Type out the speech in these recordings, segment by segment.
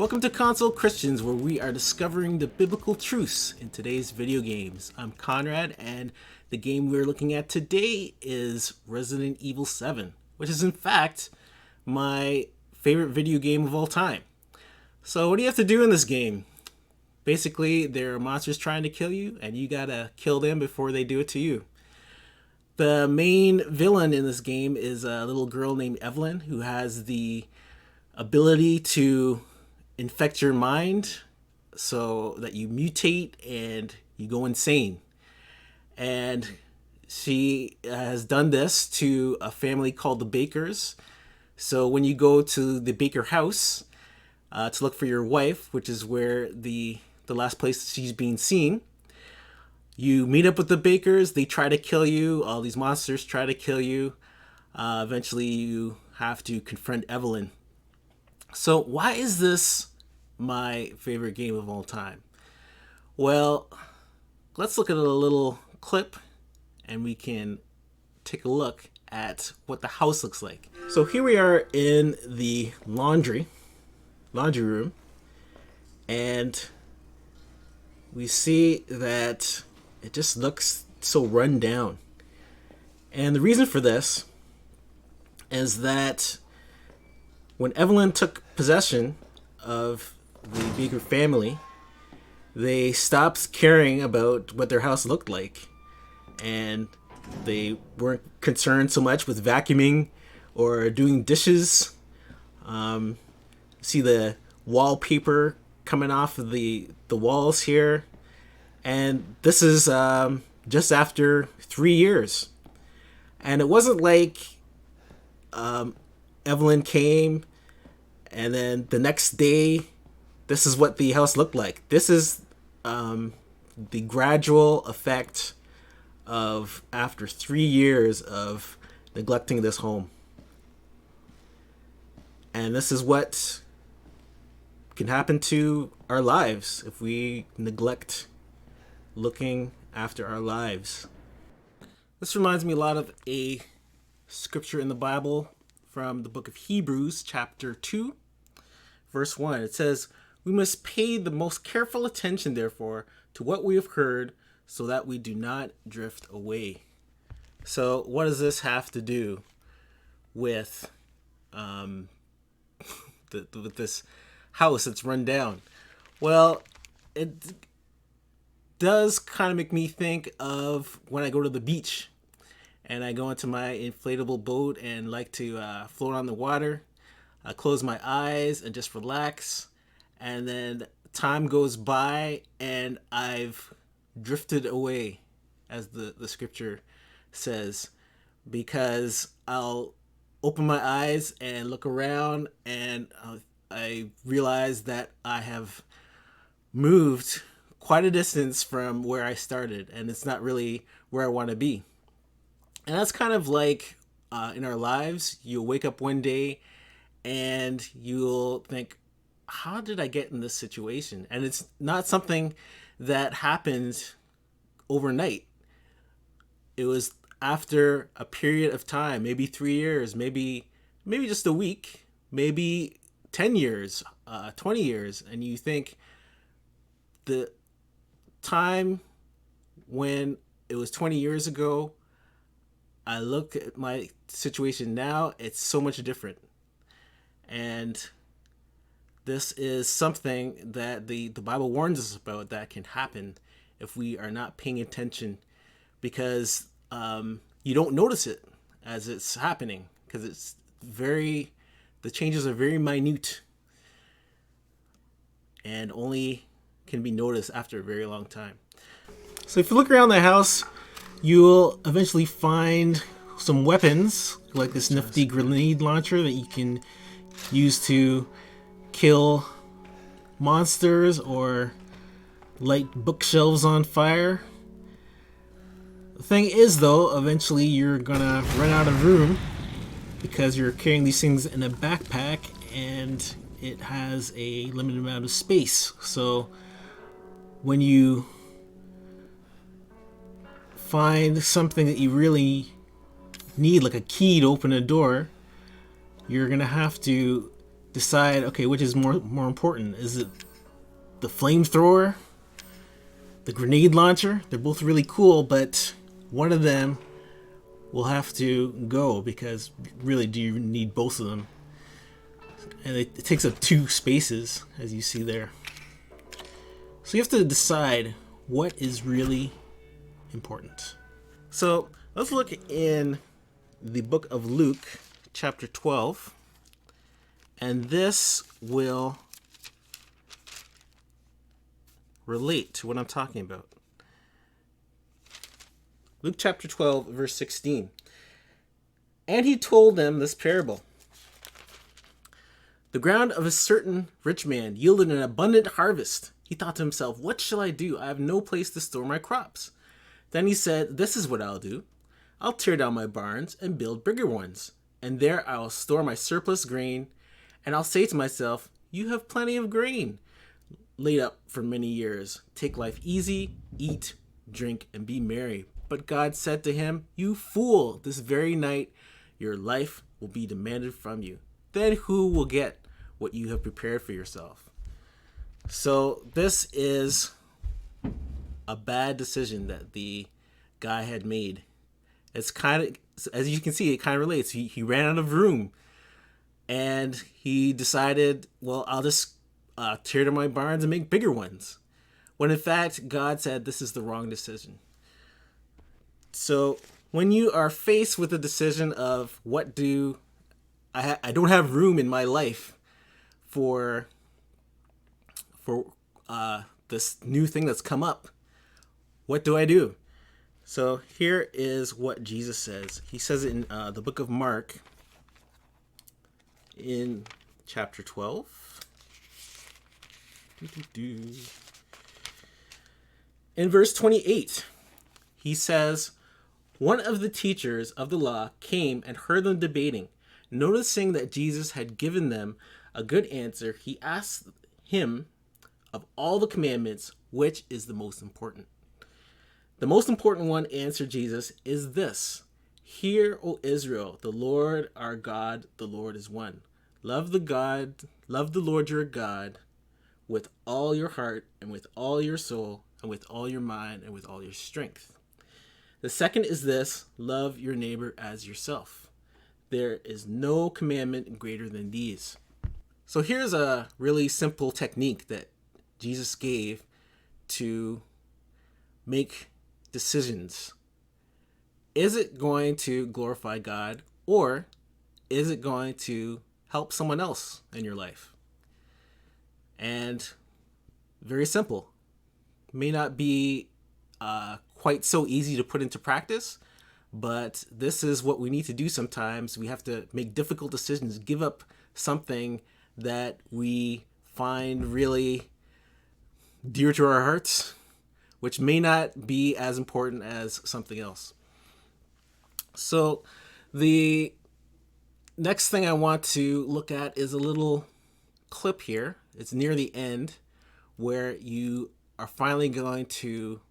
Welcome to Console Christians, where we are discovering the biblical truths in today's video games. I'm Conrad, and the game we're looking at today is Resident Evil 7, which is in fact my favorite video game of all time. So what do you have to do in this game? Basically, there are monsters trying to kill you, and you gotta kill them before they do it to you. The main villain in this game is a little girl named Evelyn, who has the ability to infect your mind so that you mutate and you go insane. And she has done this to a family called the Bakers. So when you go to the Baker house to look for your wife, which is where the last place she's being seen, you meet up with the Bakers. They try to kill you. All these monsters try to kill you. Eventually you have to confront Evelyn. So why is this my favorite game of all time? Well, let's look at a little clip and we can take a look at what the house looks like. So here we are in the laundry room, and we see that it just looks so run down. And the reason for this is that when Evelyn took possession of the Baker family, they stopped caring about what their house looked like. And they weren't concerned so much with vacuuming or doing dishes. See the wallpaper coming off of the walls here. And this is just after 3 years. And it wasn't like Evelyn came and then the next day this is what the house looked like. This is the gradual effect of after 3 years of neglecting this home. And this is what can happen to our lives if we neglect looking after our lives. This reminds me a lot of a scripture in the Bible from the book of Hebrews, chapter 2, verse 1. It says, "We must pay the most careful attention, therefore, to what we have heard, so that we do not drift away." So what does this have to do with with this house that's run down? Well, it does kind of make me think of when I go to the beach and I go into my inflatable boat and like to float on the water. I close my eyes and just relax, and then time goes by and I've drifted away, as the scripture says, because I'll open my eyes and look around and I realize that I have moved quite a distance from where I started, and it's not really where I want to be. And that's kind of like in our lives. You'll wake up one day and you'll think, how did I get in this situation? And it's not something that happened overnight. It was after a period of time, maybe 3 years, maybe just a week, maybe 10 years, 20 years. And you think the time when it was 20 years ago, I look at my situation now, it's so much different. And this is something that the Bible warns us about that can happen if we are not paying attention, because you don't notice it as it's happening, because the changes are very minute and only can be noticed after a very long time. So if you look around the house, you'll eventually find some weapons like this nifty grenade launcher that you can use to kill monsters or light bookshelves on fire. The thing is, though, eventually you're gonna run out of room because you're carrying these things in a backpack and it has a limited amount of space. So when you find something that you really need, like a key to open a door, you're gonna have to decide, okay, which is more important? Is it the flamethrower, the grenade launcher? They're both really cool, but one of them will have to go, because really, do you need both of them? And it takes up 2 spaces, as you see there. So you have to decide what is really important. So let's look in the book of Luke, chapter 12. And this will relate to what I'm talking about. Luke chapter 12, verse 16. And he told them this parable. The ground of a certain rich man yielded an abundant harvest. He thought to himself, what shall I do? I have no place to store my crops. Then he said, this is what I'll do. I'll tear down my barns and build bigger ones. And there I will store my surplus grain. And I'll say to myself, you have plenty of grain laid up for many years. Take life easy, eat, drink, and be merry. But God said to him, you fool, this very night your life will be demanded from you. Then who will get what you have prepared for yourself? So this is a bad decision that the guy had made. It's kind of, as you can see, it kind of relates. He ran out of room. And he decided, well, I'll just tear down my barns and make bigger ones. When in fact, God said this is the wrong decision. So when you are faced with the decision of what do I don't have room in my life for this new thing that's come up, what do I do? So here is what Jesus says. He says it in the book of Mark, in chapter 12. In verse 28, he says, one of the teachers of the law came and heard them debating. Noticing that Jesus had given them a good answer, he asked him, of all the commandments, which is the most important? The most important one, answered Jesus, is this. Hear, O Israel, the Lord our God, the Lord is one. Love the Lord your God with all your heart and with all your soul and with all your mind and with all your strength. The second is this, love your neighbor as yourself. There is no commandment greater than these. So here's a really simple technique that Jesus gave to make decisions. Is it going to glorify God, or is it going to help someone else in your life? And very simple. May not be quite so easy to put into practice, but this is what we need to do sometimes. We have to make difficult decisions, give up something that we find really dear to our hearts, which may not be as important as something else. So the next thing I want to look at is a little clip here. It's near the end where you are finally going to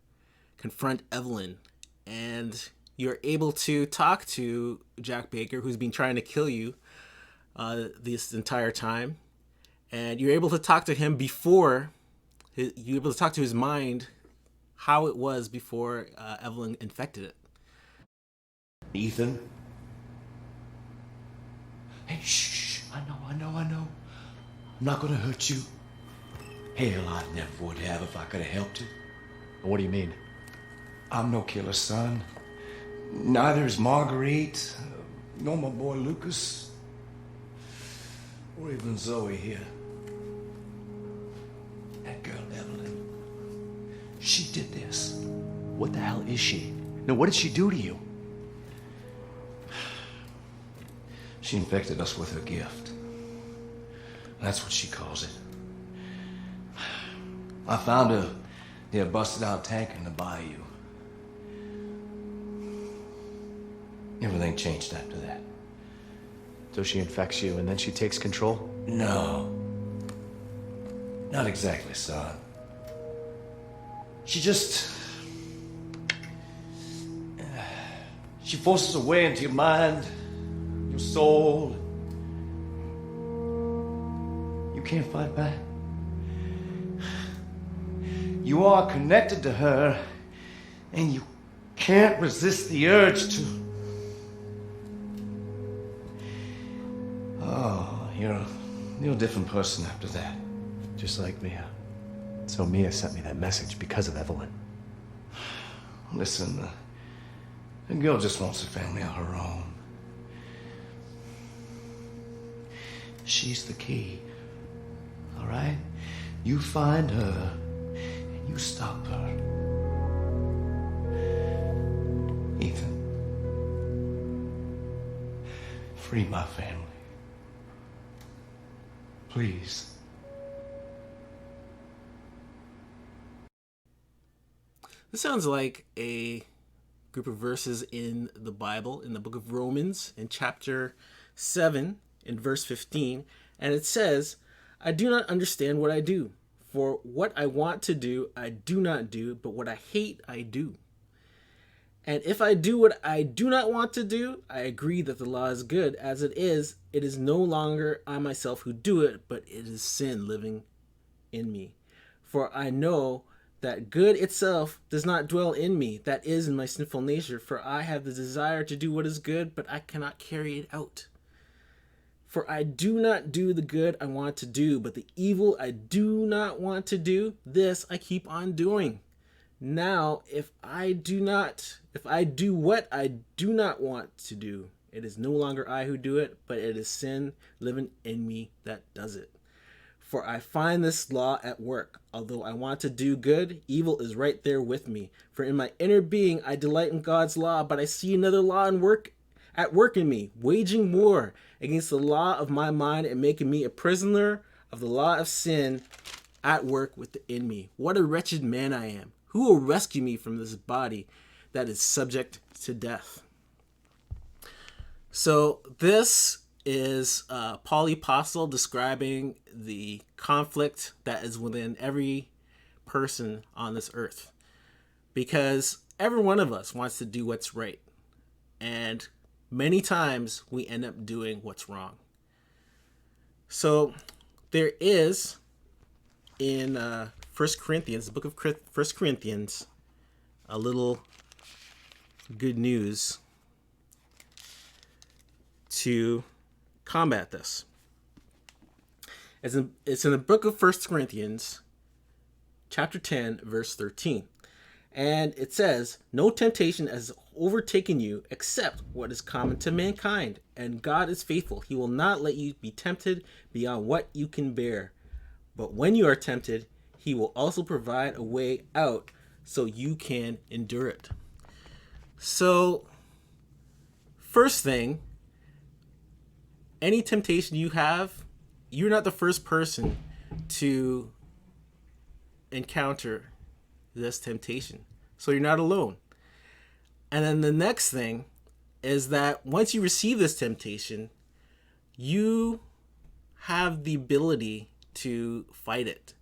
confront Evelyn, and you're able to talk to Jack Baker, who's been trying to kill you this entire time. And you're able to talk to him before, you're able to talk to his mind how it was before Evelyn infected it. Ethan? Hey, shh, I know. I'm not gonna hurt you. Hell, I never would have if I could have helped you. What do you mean? I'm no killer, son. Neither is Marguerite, nor my boy Lucas, or even Zoe here. That girl, Evelyn, she did this. What the hell is she? No, what did she do to you? She infected us with her gift. That's what she calls it. I found her near a busted out tank in the bayou. Everything changed after that. So she infects you and then she takes control? No. Not exactly, son. She forces her way into your mind, your soul, can't fight back? You are connected to her, and you can't resist the urge to... Oh, you're a different person after that. Just like Mia. So Mia sent me that message because of Evelyn. Listen, the girl just wants a family of her own. She's the key, all right? You find her, and you stop her. Ethan, free my family. Please. This sounds like a group of verses in the Bible, in the book of Romans, in chapter 7, in verse 15. And it says, I do not understand what I do. For what I want to do, I do not do, but what I hate, I do. And if I do what I do not want to do, I agree that the law is good. As it is no longer I myself who do it, but it is sin living in me. For I know that good itself does not dwell in me, that is in my sinful nature. For I have the desire to do what is good, but I cannot carry it out. For I do not do the good I want to do, but the evil I do not want to do, this I keep on doing. Now, if I do what I do not want to do, it is no longer I who do it, but it is sin living in me that does it. For I find this law at work. Although I want to do good, evil is right there with me. For in my inner being I delight in God's law, but I see another law at work in me, waging war against the law of my mind and making me a prisoner of the law of sin at work within me. What a wretched man I am. Who will rescue me from this body that is subject to death? So this is Paul the Apostle describing the conflict that is within every person on this earth. Because every one of us wants to do what's right. And many times we end up doing what's wrong. So there is in 1 Corinthians, the book of 1 Corinthians, a little good news to combat this. It's in the book of 1 Corinthians, chapter 10, verse 13. And it says, no temptation has overtaken you except what is common to mankind. And God is faithful. He will not let you be tempted beyond what you can bear. But when you are tempted, he will also provide a way out so you can endure it. So, first thing, any temptation you have, you're not the first person to encounter this temptation. So you're not alone. And then the next thing is that once you receive this temptation, you have the ability to fight it.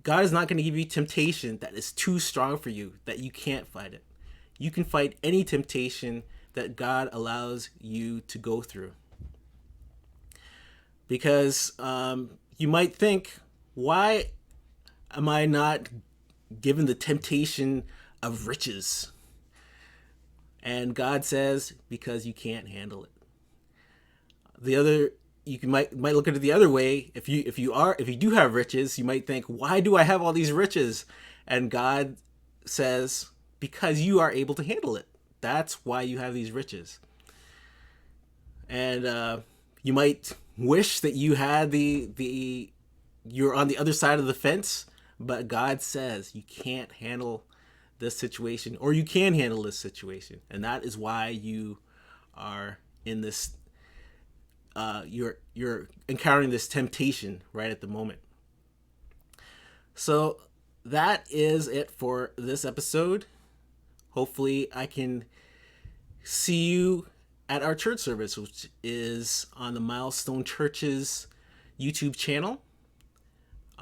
God is not going to give you temptation that is too strong for you, that you can't fight it. You can fight any temptation that God allows you to go through. Because you might think, why am I not given the temptation of riches? And God says, because you can't handle it. Might look at it the other way. If you do have riches, you might think, why do I have all these riches? And God says, because you are able to handle it. That's why you have these riches. And you might wish that you had you're on the other side of the fence, but God says you can't handle this situation, or you can handle this situation. And that is why you are in this, you're encountering this temptation right at the moment. So that is it for this episode. Hopefully I can see you at our church service, which is on the Milestone Church's YouTube channel.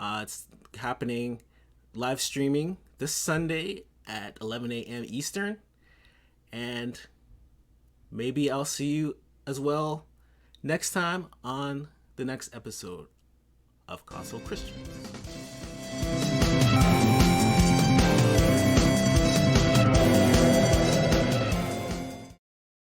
It's happening live streaming this Sunday at 11 a.m. Eastern. And maybe I'll see you as well next time on the next episode. of Console Christians.